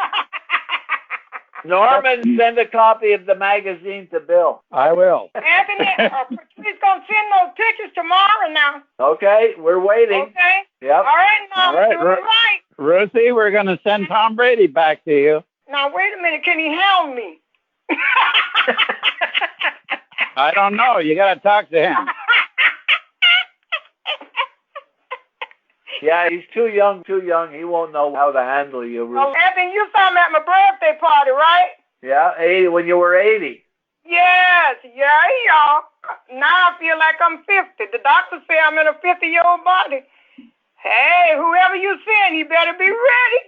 Norman, send a copy of the magazine to Bill. I will. Anthony, Patrice going to send those pictures tomorrow now. Okay, we're waiting. Okay. Yep. All right, now. All right, Do it right. Rosie, we're going to send Tom Brady back to you. Now, wait a minute. Can he help me? I don't know. You got to talk to him. Yeah, he's too young. He won't know how to handle you, Ruth. Oh, Anthony, you saw me at my birthday party, right? Yeah, 80, when you were 80. Yes, y'all. Now I feel like I'm 50. The doctor say I'm in a 50-year-old body. Hey, whoever you send, you better be ready.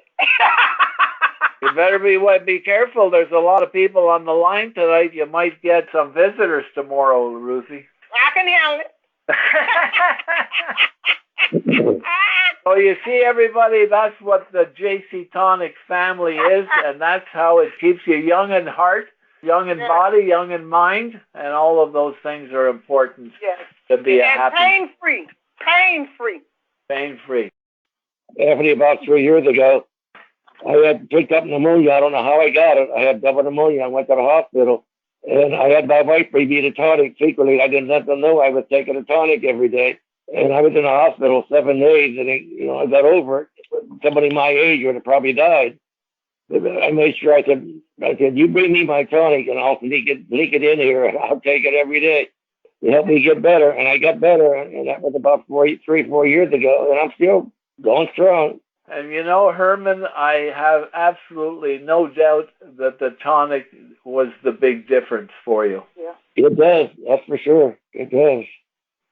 You better be careful. There's a lot of people on the line tonight. You might get some visitors tomorrow, Ruthie. I can handle it. So you see, everybody, that's what the JC Tonic family is, and that's how it keeps you young in heart, young in body, young in mind, and all of those things are important to be a happy... pain-free. Pain-free. Pain-free. After about 3 years ago, I had picked up pneumonia. I don't know how I got it. I had double pneumonia. I went to the hospital, and I had my wife bring me the tonic secretly. I didn't let them know I was taking a tonic every day. And I was in the hospital 7 days, and I got over it. Somebody my age would have probably died. I made sure I said, you bring me my tonic, and I'll leak it in here, and I'll take it every day. It helped me get better, and I got better, and that was about 4 years ago, and I'm still going strong. And you know, Herman, I have absolutely no doubt that the tonic was the big difference for you. Yeah. It does, that's for sure. It does.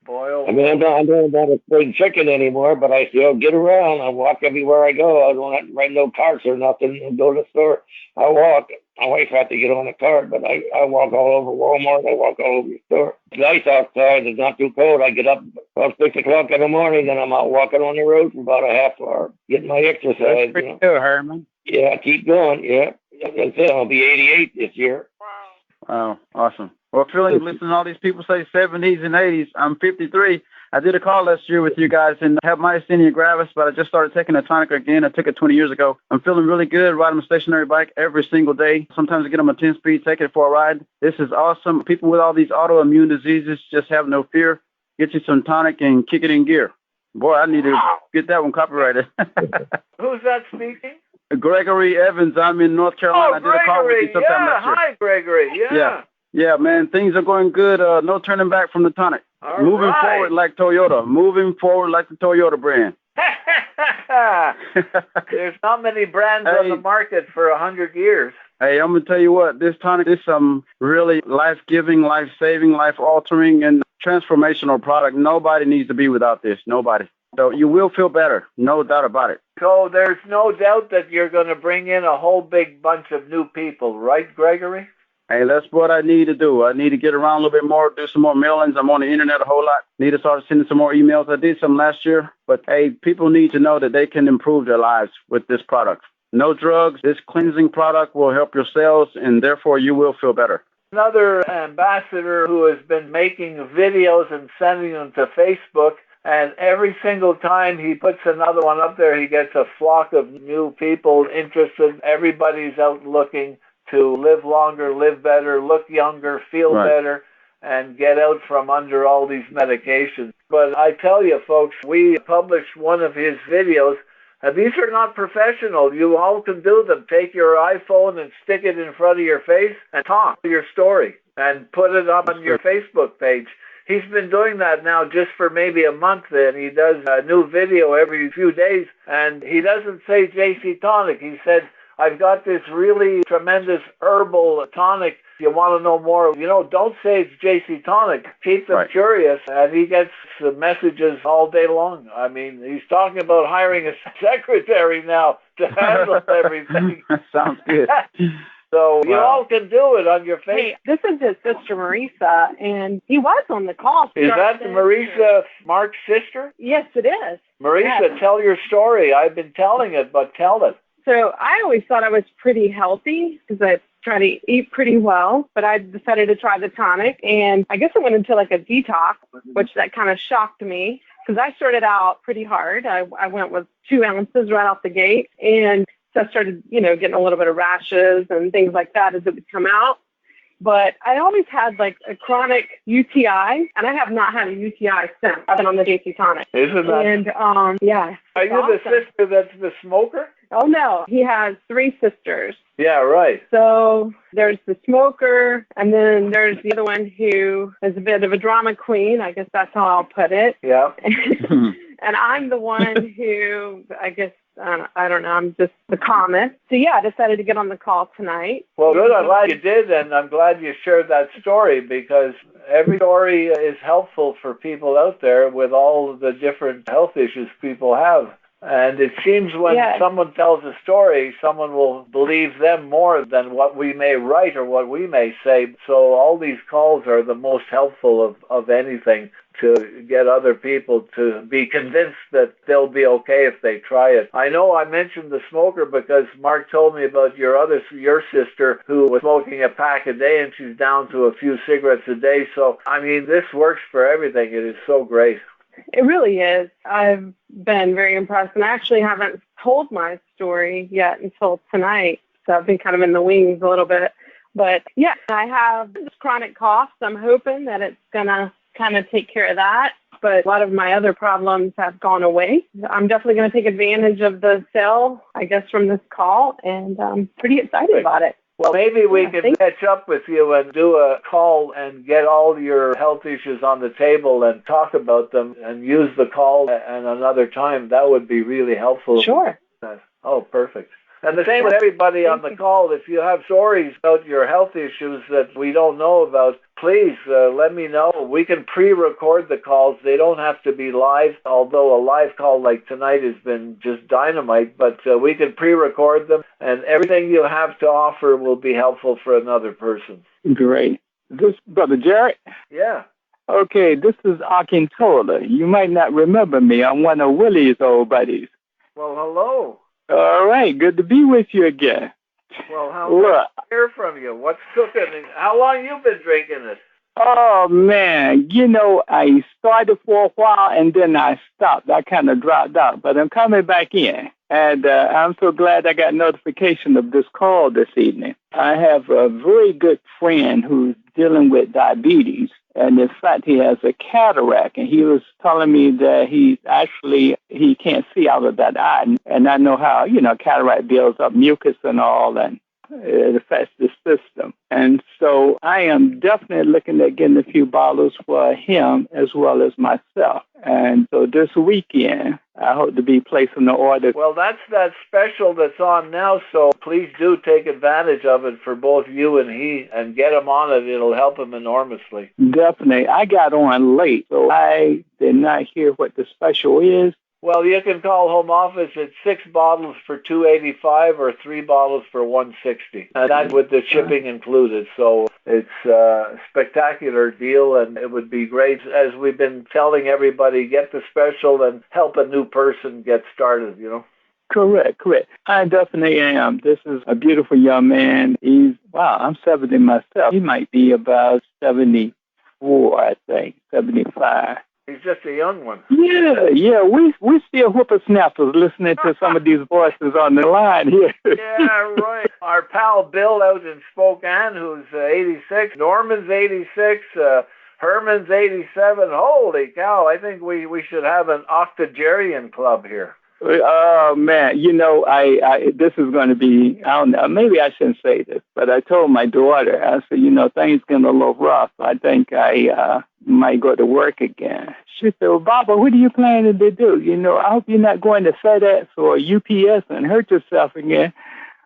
Boy, oh, I mean, I'm not a spring chicken anymore, but I still get around. I walk everywhere I go. I don't have to ride no carts or nothing and go to the store. I walk. My wife had to get on a cart, but I walk all over Walmart. I walk all over the store. It's nice outside. It's not too cold. I get up about 6 o'clock in the morning, and I'm out walking on the road for about a half hour, getting my exercise. That's pretty good, Herman. Yeah, I keep going. Yeah. Like I said, I'll be 88 this year. Wow, awesome. Well, listening to all these people say 70s and 80s. I'm 53. I did a call last year with you guys and have myasthenia gravis, but I just started taking a tonic again. I took it 20 years ago. I'm feeling really good, riding a stationary bike every single day. Sometimes I get on my 10-speed, take it for a ride. This is awesome. People with all these autoimmune diseases just have no fear. Get you some tonic and kick it in gear. Boy, I need to get that one copyrighted. Who's that speaking? Gregory Evans. I'm in North Carolina. Oh, Gregory. I did a call with you sometime last year. Hi, Gregory. Yeah, man, things are going good. No turning back from the tonic. Moving forward like Toyota. Moving forward like the Toyota brand. There's not many brands on the market for 100 years. Hey, I'm going to tell you what. This tonic is some really life-giving, life-saving, life-altering, and transformational product. Nobody needs to be without this. Nobody. So you will feel better. No doubt about it. So there's no doubt that you're going to bring in a whole big bunch of new people, right, Gregory? Hey, that's what I need to do. I need to get around a little bit more, do some more mailings. I'm on the internet a whole lot. Need to start sending some more emails. I did some last year. But, hey, people need to know that they can improve their lives with this product. No drugs. This cleansing product will help your cells, and therefore you will feel better. Another ambassador who has been making videos and sending them to Facebook, and every single time he puts another one up there, he gets a flock of new people interested. Everybody's out looking to live longer, live better, look younger, feel better, and get out from under all these medications. But I tell you, folks, we published one of his videos, and these are not professional. You all can do them. Take your iPhone and stick it in front of your face and talk your story and put it up on your Facebook page. He's been doing that now just for maybe a month, and he does a new video every few days, and he doesn't say JC Tonic. He said, I've got this really tremendous herbal tonic. You want to know more? Don't say it's JC Tonic. Keep them curious. And he gets messages all day long. I mean, he's talking about hiring a secretary now to handle everything. Sounds good. So you all can do it on your face. Hey, this is his sister Marisa, and he was on the call. Is that Marisa, Mark's sister? Yes, it is. Marisa, tell your story. I've been telling it, but tell it. So I always thought I was pretty healthy because I try to eat pretty well, but I decided to try the tonic, and I guess I went into like a detox, which that kind of shocked me because I started out pretty hard. I went with 2 ounces right off the gate, and so I started, getting a little bit of rashes and things like that as it would come out. But I always had like a chronic UTI, and I have not had a UTI since I've been on the JC Tonic. Isn't that? And yeah. Are you the sister that's the smoker? Oh no, he has 3 sisters. Yeah, right. So there's the smoker, and then there's the other one who is a bit of a drama queen. I guess that's how I'll put it. Yeah. And I'm the one who, I guess, I don't know, I'm just the comet. So yeah, I decided to get on the call tonight. Well, good. I'm glad you did, and I'm glad you shared that story because every story is helpful for people out there with all of the different health issues people have. And it seems when someone tells a story, someone will believe them more than what we may write or what we may say. So all these calls are the most helpful of anything to get other people to be convinced that they'll be okay if they try it. I know I mentioned the smoker because Mark told me about your sister who was smoking a pack a day and she's down to a few cigarettes a day. So, I mean, this works for everything. It is so great. It really is. I've been very impressed, and I actually haven't told my story yet until tonight. So I've been kind of in the wings a little bit. But yeah, I have this chronic cough, so I'm hoping that it's going to kind of take care of that. But a lot of my other problems have gone away. I'm definitely going to take advantage of the sale, I guess, from this call, and I'm pretty excited about it. Well, maybe we can catch up with you and do a call and get all your health issues on the table and talk about them and use the call at another time. That would be really helpful. Sure. Oh, perfect. And the same with everybody on the call. If you have stories about your health issues that we don't know about, please let me know. We can pre-record the calls. They don't have to be live, although a live call like tonight has been just dynamite. But we can pre-record them, and everything you have to offer will be helpful for another person. Great. This Brother Jarrett? Yeah. Okay, this is Akintola. You might not remember me. I'm one of Willie's old buddies. Well, hello. All right, good to be with you again. Well, how nice to hear from you. What's cooking? How long you been drinking it? Oh, man. You know, I started for a while and then I stopped. I kind of dropped out, but I'm coming back in. And I'm so glad I got notification of this call this evening. I have a very good friend who's dealing with diabetes. And in fact, he has a cataract, and he was telling me that he can't see out of that eye. And I know how, cataract builds up mucus and all, and it affects the system. And so I am definitely looking at getting a few bottles for him as well as myself. And so this weekend, I hope to be placing the order. Well, that's that special that's on now, so please do take advantage of it for both you and he and get him on it. It'll help him enormously. Definitely. I got on late, so I did not hear what the special is. Well, you can call home office. It's 6 bottles for $285 or 3 bottles for $160, and that's with the shipping included. So it's a spectacular deal, and it would be great, as we've been telling everybody, get the special and help a new person get started, Correct. I definitely am. This is a beautiful young man. I'm 70 myself. He might be about 74, I think, 75. He's just a young one. Yeah. We still whippersnappers listening to some of these voices on the line here. Yeah, right. Our pal Bill out in Spokane, who's 86. Norman's 86. Herman's 87. Holy cow. I think we should have an octogenarian club here. Oh, man. I this is going to be, I don't know, maybe I shouldn't say this, but I told my daughter, I said, things getting a little rough. I think I might go to work again. She said, well, Baba, what are you planning to do? I hope you're not going to FedEx or UPS and hurt yourself again.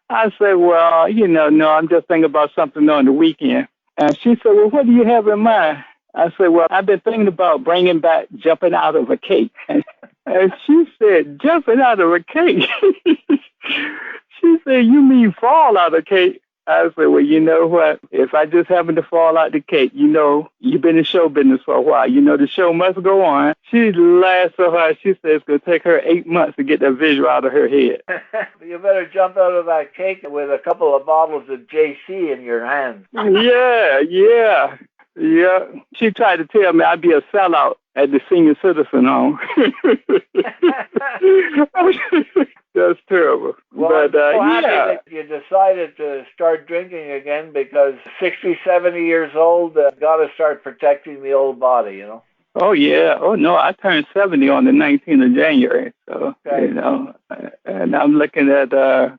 I said, well, no, I'm just thinking about something on the weekend. And she said, well, what do you have in mind? I said, well, I've been thinking about bringing back jumping out of a cake. And she said, jumping out of a cake? She said, you mean fall out of a cake? I said, well, you know what? If I just happen to fall out the cake, you've been in show business for a while. The show must go on. She laughed so hard. She said it's going to take her 8 months to get that visual out of her head. You better jump out of that cake with a couple of bottles of JC in your hand. Yeah. She tried to tell me I'd be a sellout at the senior citizen home. That's terrible. Well, I'm so happy that you decided to start drinking again, because 60, 70 years old, got to start protecting the old body, Oh, yeah. Oh, no, I turned 70 on the 19th of January. So, and I'm looking at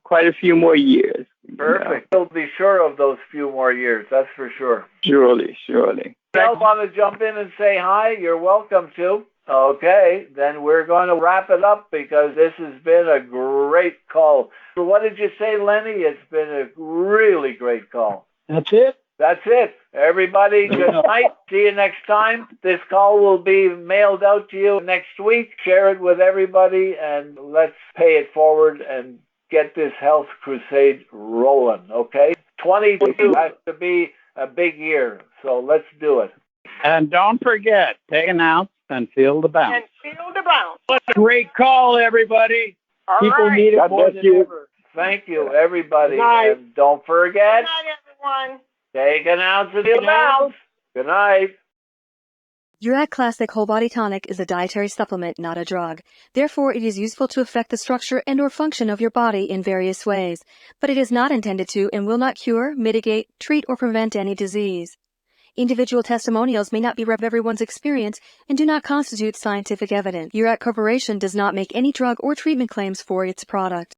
quite a few more years. Perfect. You'll be sure of those few more years, that's for sure. Surely. Y'all want to jump in and say hi? You're welcome to. Okay, then we're going to wrap it up, because this has been a great call. So what did you say, Lenny? It's been a really great call. That's it? That's it. Everybody, good night. See you next time. This call will be mailed out to you next week. Share it with everybody, and let's pay it forward and get this health crusade rolling, okay? 22 has to be a big year, so let's do it. And don't forget, take an ounce and feel the bounce. What a great call, everybody. People need it more than ever. Thank you, everybody. Good night. And don't forget, Good night, everyone. take an ounce and feel the bounce. Good night. Jurak Classic Whole Body Tonic is a dietary supplement, not a drug. Therefore, it is useful to affect the structure and or function of your body in various ways, but it is not intended to and will not cure, mitigate, treat, or prevent any disease. Individual testimonials may not be everyone's experience and do not constitute scientific evidence. Jurak Corporation does not make any drug or treatment claims for its product.